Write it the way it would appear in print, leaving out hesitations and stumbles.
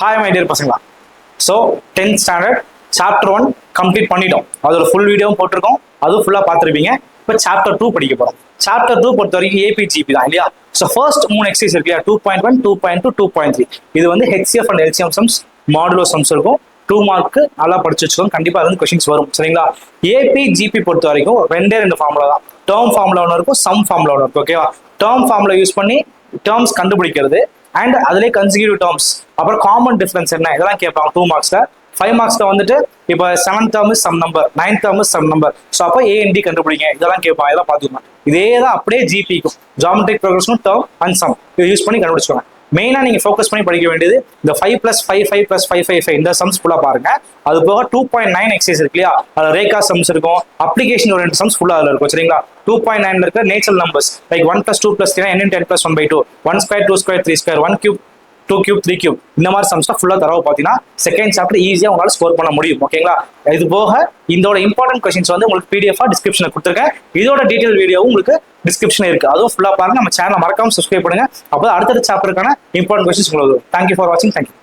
Hi my dear பசங்களா. So 10th standard chapter 1 complete பண்ணிட்டோம். அதோட ஃபுல் வீடியோவும் போட்டிருக்கோம், அதுவும் ஃபுல்லாக பார்த்துருப்பீங்க. இப்போ சாப்டர் 2 படிக்க போகிறோம். சாப்டர் 2 பொறுத்த வரைக்கும் ஏபிஜிபி தான் இல்லையா. ஸோ ஃபர்ஸ்ட் 3 எக்ஸசைஸ் இருக்கு இல்லையா, 2.1, 2.2, 2.3. இது வந்து HCF and LCM sums, modulo sums இருக்கும். 2 மார்க்கு நல்லா படிச்சு வச்சுக்கோங்க, கண்டிப்பாக அது வந்து கொஸ்டின்ஸ் வரும் சரிங்களா. ஏபிஜிபி பொறுத்த வரைக்கும் ரெண்டு ஃபார்முலா தான். டேர்ம் ஃபார்முலா ஒன்று இருக்கும், சம் ஃபார்முலா ஒன்று இருக்கும். ஓகேவா, டேர்ம் ஃபார்முலா யூஸ் பண்ணி டேர்ம்ஸ் கண்டுபிடிக்கிறது அண்ட் அதுலேயே கன்சிக்யூட்டிவ் டேர்ம்ஸ், அப்புறம் காமன் டிஃபரன்ஸ் என்ன, இதெல்லாம் கேட்பாங்க 2 மார்க்ஸ்ல. 5 மார்க்ஸ்ல வந்துட்டு இப்போ 7th term is sum number, 9th term is sum number. So அப்போ ஏஎன்டி கண்டுபிடிங்க, இதெல்லாம் கேட்பாங்க, இதெல்லாம் பார்த்துக்கலாம். இதே தான் அப்படியே ஜிபிக்கும் ஜாமெட்ரிக் ப்ரோக்ரஷனும் டேர்ம் அண்ட் சம் இதை யூஸ் பண்ணி கண்டுபிடிச்சுக்கோங்க. மெயினாக நீங்கள் ஃபோக்கஸ் பண்ணி படிக்க வேண்டியது இந்த 5 + 5 5 + 5 5 5 இந்த சம்ஸ் ஃபுல்லாக பாருங்க. அது போக 2.9 எக்ஸசைஸ் இருக்கு இல்லையா, அதில் ரேகா சம்ஸ் இருக்கும், அப்ளிகேஷன் ஓரியன்ட் சம்ஸ் ஃபுல்லாக அதில் இருக்கும் சரிங்களா. 2.9 இருக்கிற நேச்சுரல் நம்பர்ஸ் லைக் 1 + 2 + 3 n × 10 + 1/2, 1² 2² 3² 1³ 2³ 3³ இந்த மாதிரி சம்ஸ்லாம் ஃபுல்லாக தரவு பார்த்தீங்கன்னா செகண்ட் சாப்டர் ஈஸியாக உங்களால் ஸ்கோர் பண்ண முடியும். ஓகேங்களா, இது போக இதோட இம்பார்ட்டன்ட் கொஸ்டின்ஸ் வந்து உங்களுக்கு பிடிஎஃபாக டிஸ்கிரிப்ஷனில் கொடுத்துருக்கேன். இதோட டீட்டெயில் வீடியோவும் உங்களுக்கு டிஸ்கிரிப்ஷன் இருக்கு, அதுவும் ஃபுல்லாக பாருங்க. நம்ம சேனலை மறக்காம சப்ஸ்கிரைப் பண்ணுங்க, அப்போ அடுத்தடுத்த சாப்டருக்கான இம்பார்ட்டன்ட் கொஸ்டின்ஸ் உங்களுக்கு. தேங்க்யூ ஃபார் வாட்சிங். தேங்க்யூ.